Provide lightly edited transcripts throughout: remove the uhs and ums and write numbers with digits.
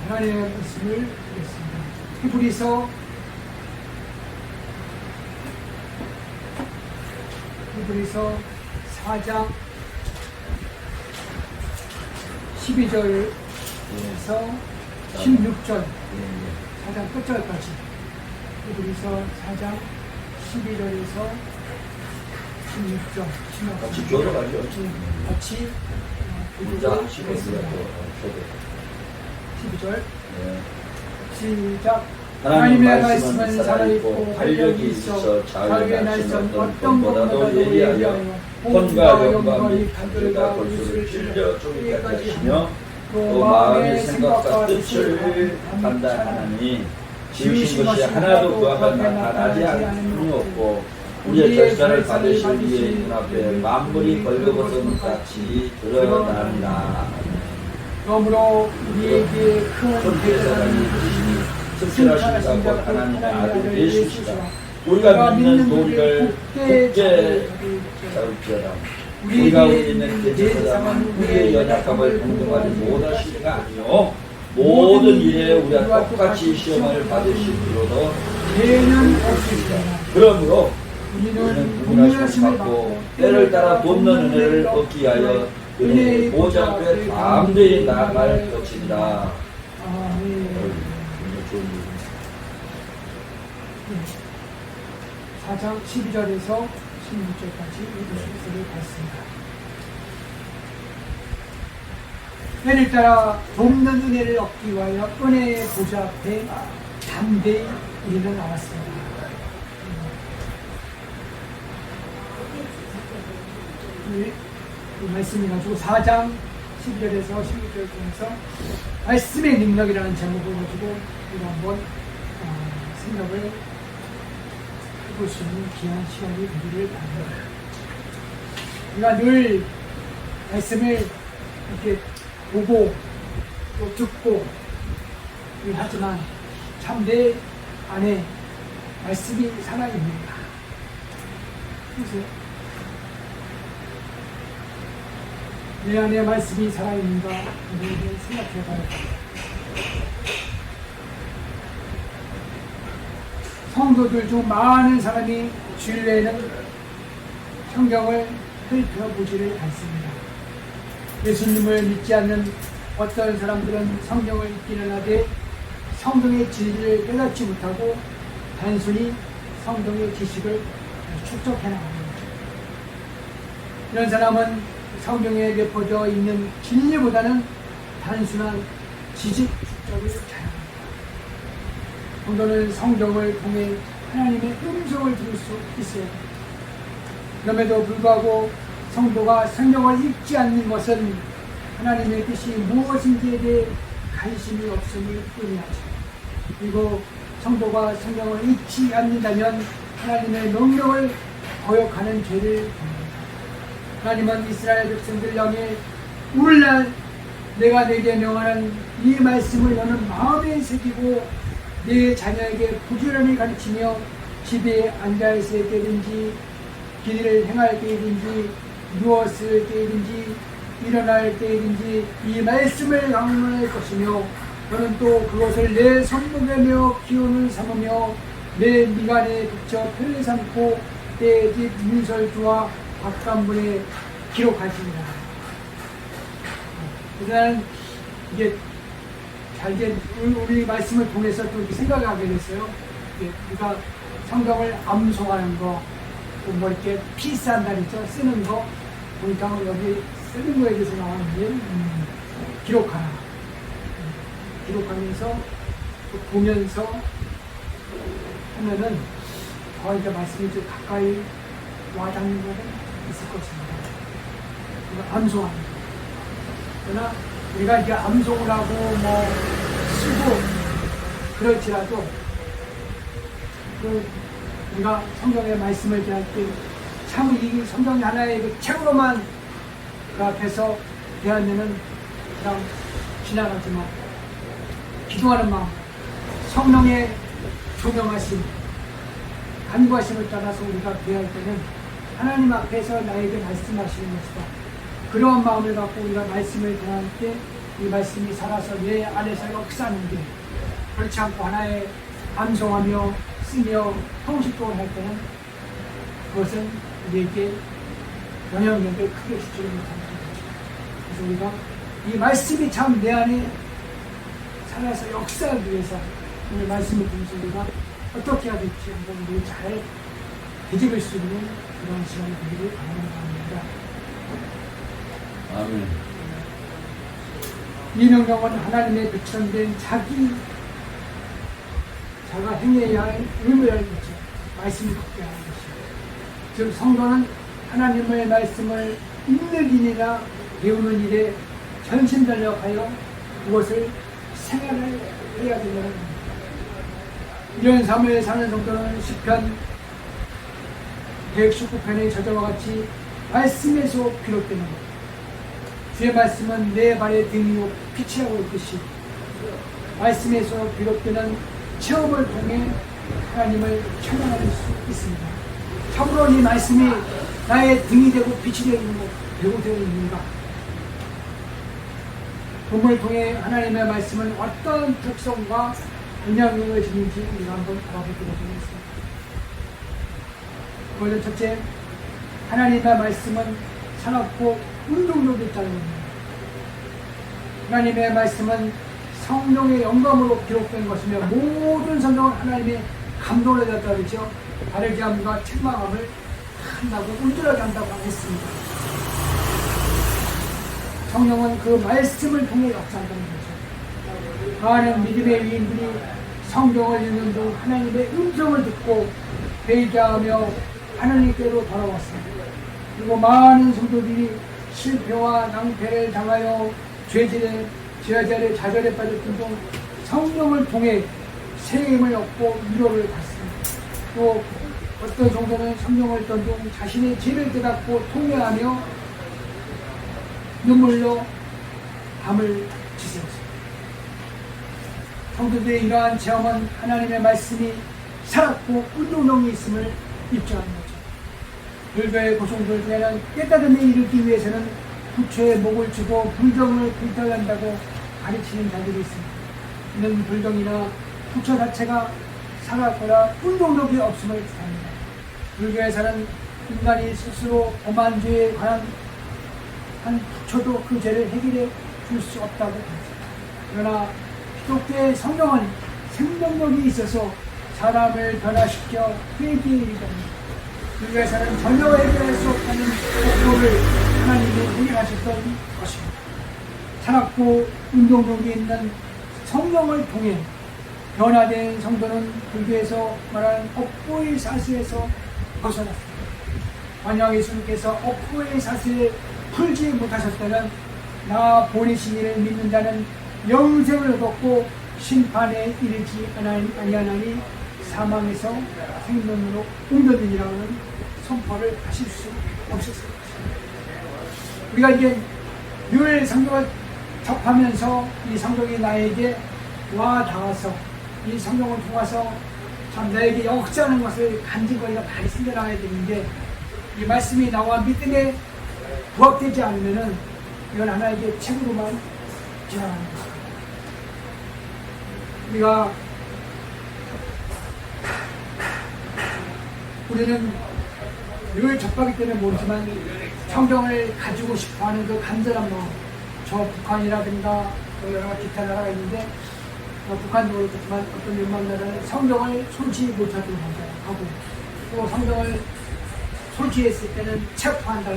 하나님의 말씀을 보겠습니다. 히브리서 4장 12절에서 16절 4장 끝절까지 히브리서 4장 12절에서 16절 같이 교도가죠. 같이 문장 보겠습니다. 12절 시작. 하나님의 말씀은 살아있고 활력이 있어 자유의 날선 어떤 것보다도 예리하여 혼과 영과 간절과 골수를 찔려 쪼개게 하시며 또 마음의 생각과 뜻을 판단하나니 지으신 것이 하나도 그와 나타나지 않음이 없고 우리의 결산을 받으실 이의 눈앞에 만물이 벌거벗은 같이 드러나리라. 그러므로 우리에게 큰 대사장이 되시니 승천하신다고 하나님의 아들 예수시다. 우리가 믿는 도리를 굳게 잡을지어다. 우리가 있는 대제사장은 우리의 연약함을 동정하지 못하시리가 아니요 모든 일에 우리가 똑같이 시험을 받으시기로도 죄는 없으시다. 그러므로 우리는 구원하심을 받고 때를 따라 돕는 은혜를 얻기 위하여 은혜의 보좌 앞에 담대히 나아갈 것이다. 아멘. 4장 12절에서 16절까지 읽으시기를 받습니다. 때를 따라 돕는 은혜를 얻기 위하여 은혜의 보좌 앞에 담대히 우리는 나왔습니다. 이 말씀을 가지고 4장 12절에서 16절 중에서 말씀의 능력이라는 제목을 가지고 우리가 한번 생각을 해볼 수 있는 귀한 시간이 되기를 바랍니다. 우리가 늘 말씀을 이렇게 보고 또 듣고 하지만 참 내 안에 말씀이 살아있는가? 보세요. 내 안에 말씀이 살아있는가? 우리에게 생각해 봐야 합니다. 성도들 중 많은 사람이 주일에는 성경을 펼쳐보지를 않습니다. 예수님을 믿지 않는 어떤 사람들은 성경을 읽기는 하되 성경의 진리를 깨닫지 못하고 단순히 성경의 지식을 축적해 나갑니다. 이런 사람은 성경에 내포되어 있는 진리보다는 단순한 지식 축적을 잘합니다. 성도는 성경을 통해 하나님의 음성을 들을 수 있어요. 그럼에도 불구하고 성도가 성경을 읽지 않는 것은 하나님의 뜻이 무엇인지에 대해 관심이 없음을 의미하죠. 그리고 성도가 성경을 읽지 않는다면 하나님의 명령을 거역하는 죄를 범합니다. 하나님은 이스라엘 백성들 향해 오늘날 내가 내게 명하는 이 말씀을 너는 마음에 새기고 내 자녀에게 부지런히 가르치며 집에 앉아있을 때든지 길을 행할 때든지 누웠을 때든지 일어날 때든지 이 말씀을 강론할 것이며 너는 또 그것을 내 손목에 메어 기운을 삼으며 내 미간에 붙여 편을 삼고 내 집 문설주와 박간문에 기록하시니라. 그러나 이게 잘된 우리 말씀을 통해서 또 이렇게 생각하게 됐어요. 우리가 성경을 암송하는 거, 또 뭐 이렇게 피스한다는 거, 쓰는 거 보니까 여기 쓰는 거에 대해서 나왔는데 기록하라. 기록하면서 또 보면서 하면은 더 이제 말씀이 좀 가까이 와닿는 것은 있을 것입니다. 암송하는 거. 그러나 우리가 이제 암송을 하고 뭐 쓰고 그럴지라도 우리가 성경의 말씀을 대할 때 참 이 성경이 하나의 그 책으로만 그 앞에서 대하면은 그냥 지나가지만 기도하는 마음, 성령의 조명하심, 간구하심을 따라서 우리가 대할 때는 하나님 앞에서 나에게 말씀하시는 것이다. 그러한 마음을 갖고 우리가 말씀을 대할 때 이 말씀이 살아서 내 안에서 역사하는데 그렇지 않고 하나의 암송하며 쓰며 형식적으로 할 때는 그것은 우리에게 영향력을 크게 주지 못하는 거죠. 그래서 우리가 이 말씀이 참 내 안에 살아서 역사하기 위해서 오늘 말씀을 통해서 우리가 어떻게 해야 될지 한번 우리 잘 되짚을 수 있는 그런 시간이 되기를 바랍니다. 아멘. 이 명령은 하나님의 백성된 자가 행해야 할 의무라는 거죠. 말씀을 듣게 하는 것이죠. 즉 성도는 하나님의 말씀을 읽는 일이나 배우는 일에 전심전력하여 그것을 생활을 해야 된다는 겁니다. 이런 삶을 사는 성도는 시편 119편의 저자와 같이 말씀에서 비롯되는 것. 주의 말씀은 내 발의 등이요 빛이라고 했듯이 말씀에서 비롯되는 체험을 통해 하나님을 찬양할 수 있습니다. 참으로 이 말씀이 나의 등이 되고 빛이 되고 되어 있는가? 본문을 통해 하나님의 말씀은 어떤 특성과 영향력을 지닌지 우리가 한번 알아보도록 하겠습니다. 먼저 첫째, 하나님의 말씀은 살았고 운동력이 있다는 겁니다. 하나님의 말씀은 성령의 영감으로 기록된 것이며 모든 성경은 하나님의 감동을 받았다고 그러죠. 바르게 함과 책망함을 한다고 온전하게 한다고 했습니다. 성령은 그 말씀을 통해 역사한다는 거죠. 많은 믿음의 위인들이 성경을 읽는 중 하나님의 음성을 듣고 회개하며 하나님께로 돌아왔습니다. 그리고 많은 성도들이 실패와 낭패를 당하여 죄자의 좌절에 빠졌던 중 성령을 통해 새 힘을 얻고 위로를 받습니다. 또 어떤 성도는 성령을 읽던 중 자신의 죄를 깨닫고 통회하며 눈물로 밤을 지새웠습니다. 성도들의 이러한 체험은 하나님의 말씀이 살았고 운동력이 있음을 입증하는 거죠. 불교의 고성들 중에는 깨달음에 이르기 위해서는 부처의 목을 주고 불경을 불달한다고 가르치는 자들이 있습니다. 이는 불경이나 부처 자체가 살았거나 운동력이 없음을 뜻합니다. 불교에서는 인간이 스스로 범한 죄에 관한 한 부처도 그 죄를 해결해 줄 수 없다고 합니다. 그러나 기독교의 성경은 생명력이 있어서 사람을 변화시켜 회개에 이르게 합니다. 불교에서는 전혀 해결할 수 없다는 법도를 하나님이 해결하셨던 것입니다. 살았고 운동력이 있는 성령을 통해 변화된 성도는 불교에서 말하는 업보의 사슬에서 벗어났습니다. 만약 예수님께서 업보의 사슬을 풀지 못하셨다면 나 보내신 이를 믿는 자는 영생을 얻었고 심판에 이르지 아니하나니 사망에서 생명으로 옮겨지니라는 선포를 하실 수 없었을 것입니다. 우리가 이제 늘 성경을 접하면서 이 성경이 나에게 와 닿아서 이 성경을 통해서 참 나에게 역사하는 것을 간직거리가 많이 생겨나야 되는데 이 말씀이 나와 믿음에 부합되지 않으면은 이건 하나에게 책으로만 지나가는 것입니다. 우리는 늘 접하기 때문에 모르지만 성경을 가지고 싶어하는 그 간절한 마음, 저 북한이라든가 여러 기타 나라가 있는데 북한도 그렇지만 어떤 웬만한 나라는 성경을 솔직히 못하도록 하고 또 성경을 솔직했을 때는 체포한다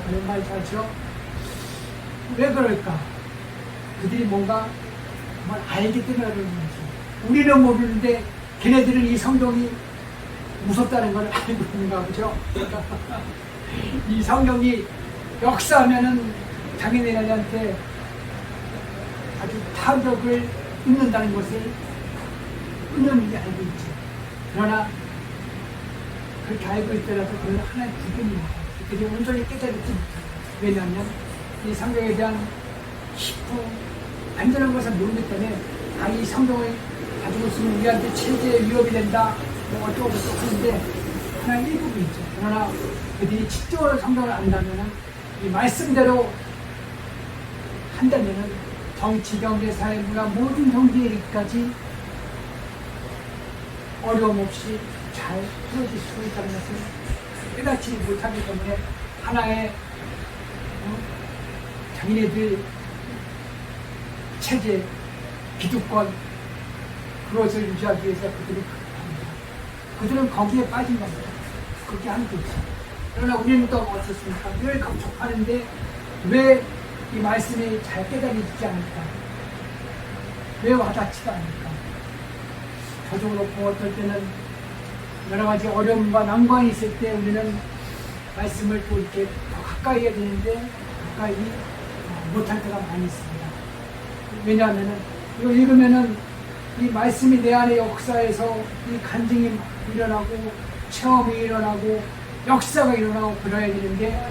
그런 말이 잘죠. 왜 그럴까? 그들이 뭔가 정말 알기 때문에 그러는 거지. 우리는 모르는데 걔네들은 이 성경이 무섭다는 걸 알고 있는가 보죠. 이 성경이 역사하면은 장애인들한테 아주 타격을 입는다는 것을 은연히 알고 있죠. 그러나 그렇게 알고 있더라도 그건 하나의 부분입니다. 그들이 온전히 깨달지 못합니다. 왜냐하면 이 성경에 대한 깊고 안전한 것을 모르기 때문에 이 성경을 가지고 있으면 우리한테 체제에 위협이 된다 뭐 어쩌고 저쩌고 하는데 하나의 일부분이 있죠. 그러나 그들이 직접으로 성경을 안다면 이 말씀대로 한다면은 정치, 경제, 사회, 문화 모든 경제에 이르기까지 어려움 없이 잘 풀어질 수 있다는 것을 깨닫지 못하기 때문에 하나의 자기네들 체제, 기득권 그것을 유지하기 위해서 그들이 합니다. 그들은 거기에 빠진 겁니다. 그렇게 하는 거죠. 그러나 우리는 또 어떻습니까? 늘 접하는데 왜 이 말씀이 잘 깨달아지지 않을까? 왜 와닿지가 않을까? 저도 그렇고 어떨 때는 여러 가지 어려움과 난관이 있을 때 우리는 말씀을 또 이렇게 더 가까이 해야 되는데 가까이 못할 때가 많이 있습니다. 왜냐하면은 이거 읽으면은 이 말씀이 내 안의 역사에서 이 간증이 일어나고 체험이 일어나고 역사가 일어나고 그래야 되는데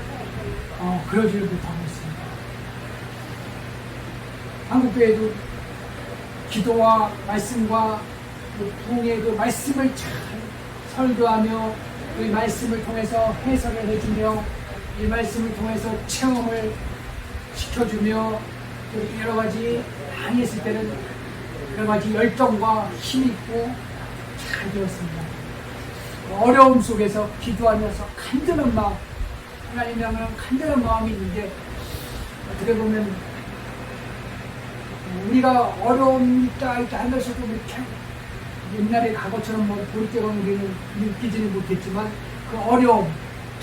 그러지를 못하고 있습니다. 한국교회도 기도와 말씀과 부흥의 그 말씀을 잘 설교하며 그 말씀을 통해서 해석을 해주며 이 말씀을 통해서 체험을 시켜주며 여러 가지 많이 했을 때는 여러 가지 열정과 힘이 있고 잘 되었습니다. 어려움 속에서 기도하면서 간절한 마음, 하나님 향하는 간절한 마음이 있는데 어떻게 보면 우리가 어려움이 있다 하면서도 이렇게 옛날에 과거처럼 보릿고개는 우리는 느끼지는 못했지만 그 어려움,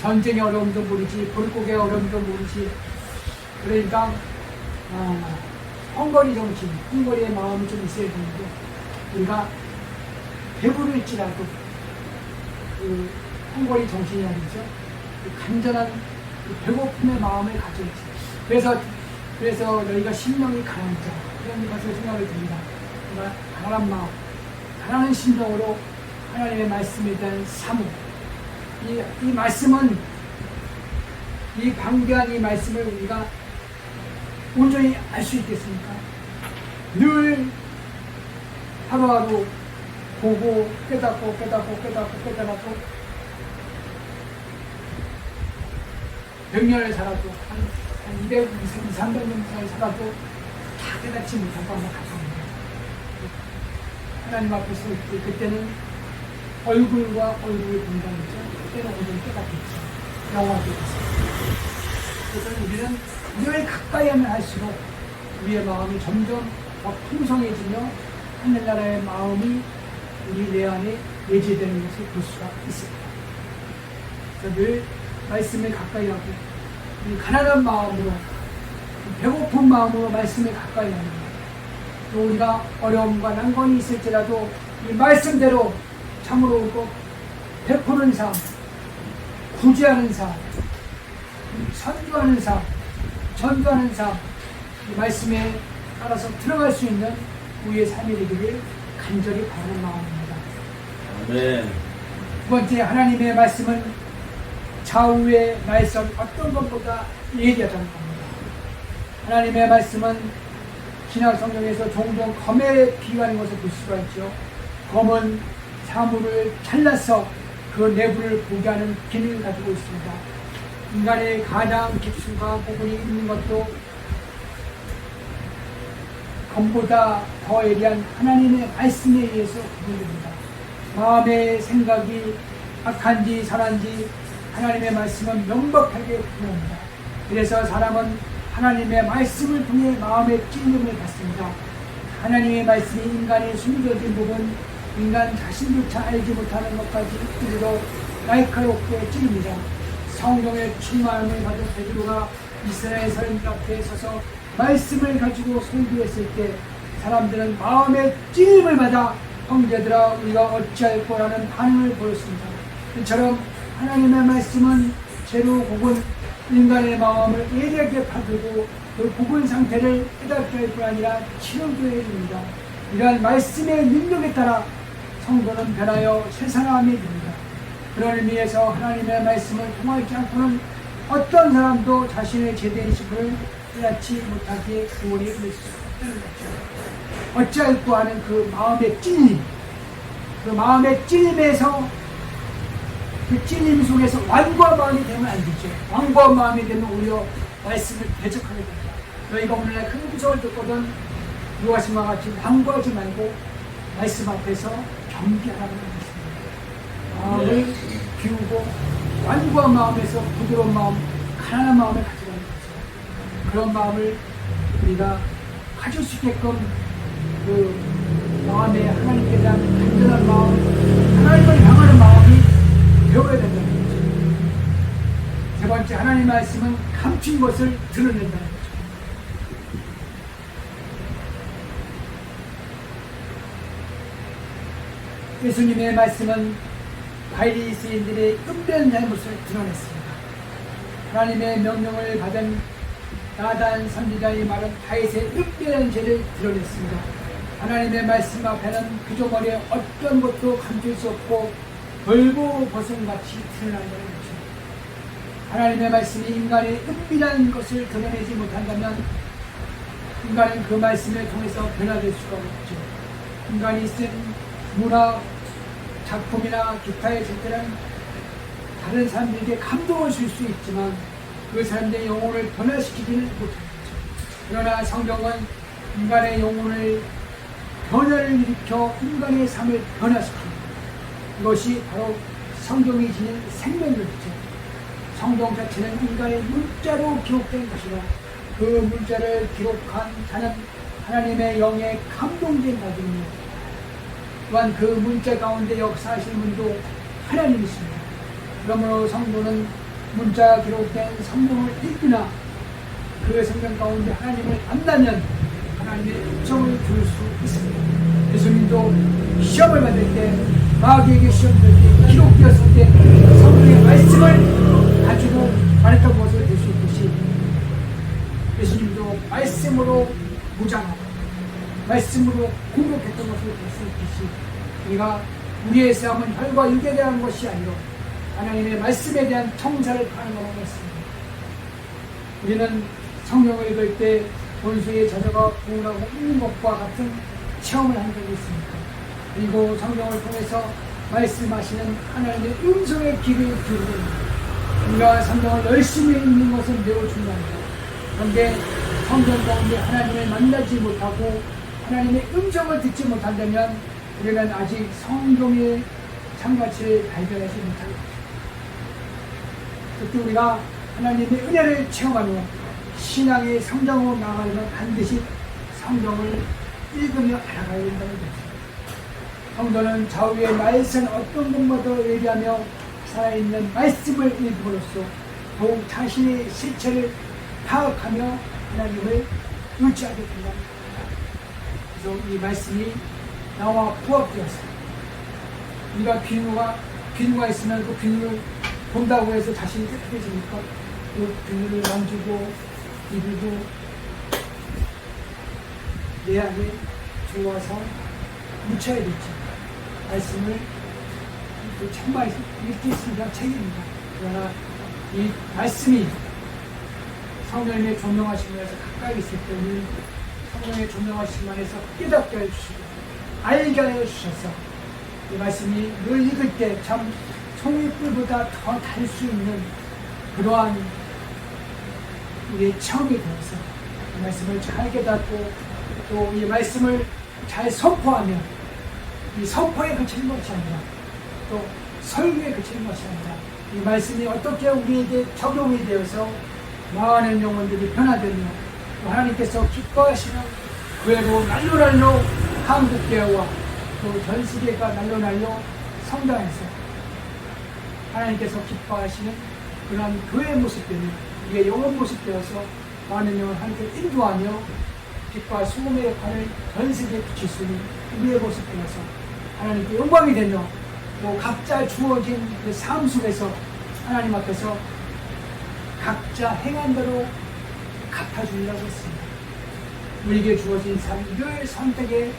전쟁의 어려움도 모르지, 보릿고개의 어려움도 모르지. 그러니까 헝거리 정신, 헝거리의 마음이 좀 있어야 되는데 우리가 배부를지라도 그 헝거리 정신이라 그러죠. 그 간절한 그 배고픔의 마음을 가져야지. 그래서 너희가 심령이 강한 자 이런 것을 생각이 듭니다. 그러니까 강한 마음, 강한 심정으로 하나님의 말씀에 대한 사모. 이 말씀은 이 방대한 이 말씀을 우리가 온전히 알 수 있겠습니까? 늘 하루하루 보고 깨닫고 깨닫고 100년을 살아도 한 200, 300년 살아도 다 깨닫지 못하고 한번 가져옵니다. 하나님 앞에 설 때 그때는 얼굴과 얼굴을 본다는 거죠. 그때는 온전히 깨닫겠죠. 영화되겠죠. 그래서 우리는 늘 가까이 하면 할수록 우리의 마음이 점점 더 풍성해지며 하늘나라의 마음이 우리 내 안에 예지되는 것을 볼 수가 있습니다. 그래서 늘 말씀을 가까이 하고 이 가난한 마음으로 배고픈 마음으로 말씀을 가까이 합니다. 또 우리가 어려움과 난관이 있을지라도 이 말씀대로 참으로 꼭 베푸는 삶, 구제하는 삶, 선교하는 삶, 전도하는 삶, 이 말씀에 따라서 들어갈 수 있는 우리의 삶이 되기를 간절히 바라는 마음입니다. 아멘. 두 번째, 하나님의 말씀은 좌우의 날선 어떤 것보다 예리하다는 겁니다. 하나님의 말씀은 신약 성경에서 종종 검에 비유하는 것을 볼 수가 있죠. 검은 사물을 잘라서 그 내부를 보게 하는 기능을 가지고 있습니다. 인간의 가장 깊숙한 부분이 있는 것도 검보다 더 예리한 하나님의 말씀에 의해서 구분됩니다. 마음의 생각이 악한지 선한지 하나님의 말씀은 명백하게 구분합니다. 그래서 사람은 하나님의 말씀을 통해 마음의 찔림을 받습니다. 하나님의 말씀이 인간의 숨겨진 부분, 인간 자신조차 알지 못하는 것까지 이르러 날카롭게 찔립니다. 성경의 충만함을 받은 베드로가 이스라엘 사람들 앞에 서서 말씀을 가지고 설교했을 때 사람들은 마음의 찔림을 받아 형제들아 우리가 어찌할 거라는 반응을 보였습니다. 이처럼 하나님의 말씀은 죄로 혹은 인간의 마음을 예리하게 파들고 그 부분 상태를 깨닫게 할 뿐 아니라 치료도 해줍니다. 이러한 말씀의 능력에 따라 성도는 변하여 새 사람이 됩니다. 그런 의미에서 하나님의 말씀을 통하지 않고는 어떤 사람도 자신의 제대의 신분을 깨닫지 못하기에 구원이 될 수 없다는 거죠. 어찌할꼬 하는 그 마음의 찔림, 그 마음의 찔림에서 그 찔림 속에서 완고한 마음이 되면 안 되죠. 완고한 마음이 되면 오히려 말씀을 대적하게 됩니다. 너희가 오늘날 큰 구속을 듣거든 요하심과 같이 완고하지 말고 말씀 앞에서 경계하라고 했습니다. 마음을 비우고 완고한 마음에서 부드러운 마음, 가난한 마음을 가지라는 거죠. 그런 마음을 우리가 가질 수 있게끔 그 마음에 하나님께 대한 간절한 마음, 하나님을 향하는 마음이 배워야 된다는 거죠. 세 번째, 하나님의 말씀은 감춘 것을 드러낸다는 거죠. 예수님의 말씀은 바리새인들의 끔변 잘못을 드러냈습니다. 하나님의 명령을 받은 나단 선지자의 말은 다윗의 끔변 죄를 드러냈습니다. 하나님의 말씀 앞에는 그저 머리에 어떤 것도 감출 수 없고 벌거벗은같이 드러난다는 거죠. 하나님의 말씀이 인간의 은밀한 것을 드러내지 못한다면 인간은 그 말씀을 통해서 변화될 수가 없죠. 인간이 쓴 문화, 작품이나 기타의 책들은 다른 사람들에게 감동을 줄 수 있지만 그 사람들의 영혼을 변화시키지는 못합니다. 그러나 성경은 인간의 영혼을 변화를 일으켜 인간의 삶을 변화시킵니다. 이것이 바로 성경이 지닌 생명력이죠. 성경 자체는 인간의 문자로 기록된 것이라 그 문자를 기록한 자는 하나님의 영에 감동된 자들입니다. 또한 그 문자 가운데 역사하시는 분도 하나님이십니다. 그러므로 성도는 문자 기록된 성경을 읽으나 그 성경 가운데 하나님을 만나면 하나님의 음성을 들을 수 있습니다. 예수님도 시험을 받을 때, 마귀에게 시험 받을 때, 기록되었을 때 성경의 말씀을 가지고 말했던 것을 볼 수 있듯이 예수님도 말씀으로 무장하고 말씀으로 공격했던 것을 볼 수 있듯이 우리가 우리의 싸움은 혈과 육에 대한 것이 아니라 하나님의 말씀에 대한 청사를 하는 것만 같습니다. 우리는 성경을 읽을 때 원수의 저자가 구원하고 있는 것과 같은 체험을 한 적이 있습니다. 그리고 성경을 통해서 말씀하시는 하나님의 음성의 귀를 기울이는 우리가 성경을 열심히 읽는 것은 매우 중요합니다. 그런데 성경 가운데 하나님을 만나지 못하고 하나님의 음성을 듣지 못한다면 우리는 아직 성경의 참가치를 발견하지 못할 것입니다. 특히 우리가 하나님의 은혜를 체험하며 신앙의 성장으로 나아가려면 반드시 성경을 읽으며 알아가야 된다는 것입니다. 성도는 좌우의 말씀 어떤 것마다 예리하며 살아있는 말씀을 읽음으로써 더욱 자신의 실체를 파악하며 하나님을 의지하게 된다. 그래서 이 말씀이 나와 부합되어서 우리가 비누가 있으면 그 비누를 본다고 해서 자신이 깨끗해집니까? 그 비누를 만지고 비비고 내 안에 들어와서 묻혀야겠죠. 말씀을 정말 읽기 있습니다. 책입니다. 그러나 이 말씀이 성령의 조명하심에서 가까이 있을 때는 성령의 조명하심 안에서 깨닫게 해주시고 알게 해주셔서 이 말씀이 늘 읽을 때 참 송이불보다 더 달 수 있는 그러한 우리의 체험이 되어서 이 말씀을 잘 깨닫고 또 이 말씀을 잘 선포하며 이 선포에 그치는 것이 아니라 또 설교에 그치는 것이 아니라 이 말씀이 어떻게 우리에게 적용이 되어서 많은 영혼들이 변화되며 또 하나님께서 기뻐하시는 교회로 날로날로 한국교회와 또 전 세계가 날로날로 성장해서 하나님께서 기뻐하시는 그런 교회의 모습들이 우리의 영혼 모습 되어서 많은 영혼 하나님께 인도하며 빛과 소금의 역할을 전 세계에 비칠 수 있는 우리의 모습 되어서 하나님께 영광이 되며 또 각자 주어진 그 삶 속에서 하나님 앞에서 각자 행한 대로 갚아주리라고 했습니다. 우리에게 주어진 삶, 늘 선택의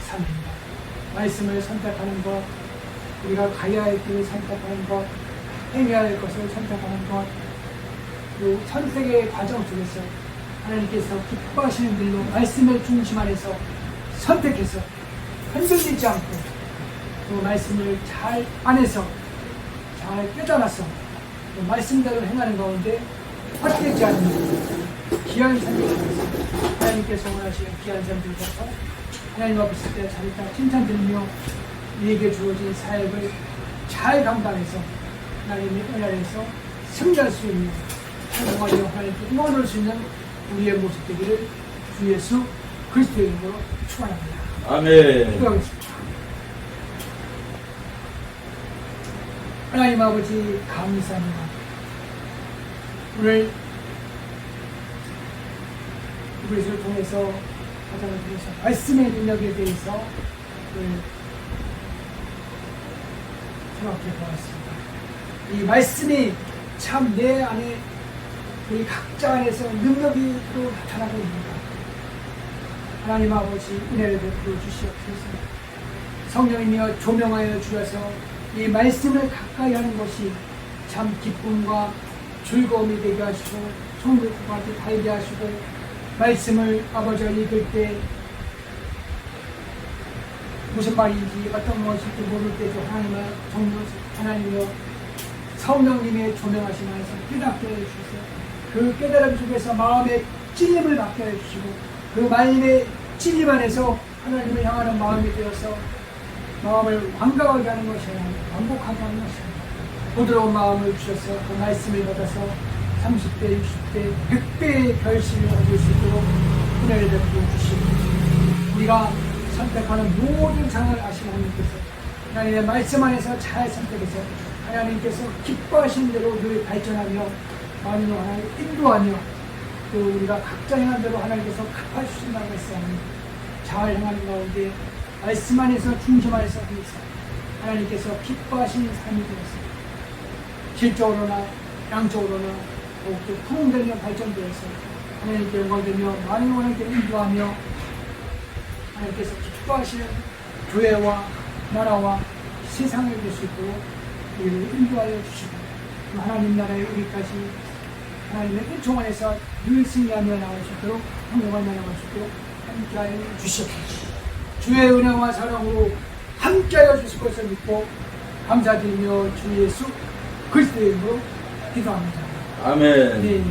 삶입니다. 말씀을 선택하는 것, 우리가 가야 할 길을 선택하는 것, 행해야 할 것을 선택하는 것, 그 선택의 과정 속에서 하나님께서 기뻐하시는 길로 말씀의 중심 안에서 선택해서 흔들리지 않고 그 말씀을 잘 안에서 잘 깨달아서 그 말씀대로 행하는 가운데 헛되지 않는 귀한 삶을 살았습니다. 하나님께서 원하시는 귀한 삶을 살아서 하나님 앞에 때 잘했다 칭찬드리며 우리에게 주어진 사역을 잘 감당해서 하나님의 은 아래에서 승리할 수 있는 성공하여 하나님께 응원할 수 있는 우리의 모습 되기를 주 예수 그리스도의 이름으로 축원합니다. 아멘. 기도하겠습니다. 하나님 아버지 감사합니다. 오늘 이것을 통해서 가정을 통해서 말씀의 능력에 대해서 생각해 보았습니다. 이 말씀이 참 내 안에 이 각자 안에서 능력이 또 나타나고 있습니다. 하나님 아버지 은혜를 베풀어 주시옵소서. 성령이며 조명하여 주셔서 이 말씀을 가까이 하는 것이 참 기쁨과 즐거움이 되게 하시고 성도들한테 달게 하시고 말씀을 아버지가 읽을 때 무슨 말인지 어떤 것인지 모를 때도 하나님의 성령님의 조명하심 안에서 깨닫게 해주셔서 그 깨달음 속에서 마음의 찔림을 받게 해주시고 그 마음의 찔림 안에서 하나님을 향하는 마음이 되어서 마음을 완강하게 하는 것이 아니라 완곡하게 하는 것입니다. 부드러운 마음을 주셔서 그 말씀을 받아서 30배, 60배, 100배의 결실을 얻을 수 있도록 은혜를 베풀어 주시고 우리가 선택하는 모든 상을 아시는 하나님께서 하나님의 말씀 안에서 잘 선택해서 하나님께서 기뻐하시는 대로 늘 발전하며 마음으로 하나님 인도하며 또 우리가 각자 행한 대로 하나님께서 갚아주신다고 했사오니 잘 행하는 가운데 말씀 안에서 중심 안에서 하나님께서 기뻐하시는 삶이 되었습니다. 질적으로나 양적으로나 더욱더 풍성되며 발전되어서 하나님께 영광되며 많은 하나님께 인도하며 하나님께서 기뻐하시는 교회와 나라와 세상을 될 수 있도록 우리를 인도하여 주시고 하나님 나라에 우리까지 하나님의 은총 안에서 늘 승리하며 나갈 수 있도록 성령을 나아갈 수 있도록 함께하여 주시옵소서. 주의 은혜와 사랑으로 함께하여 주실 것을 믿고 감사드리며 주 예수 그리스도의 이름으로 기도합니다. 아멘. 네.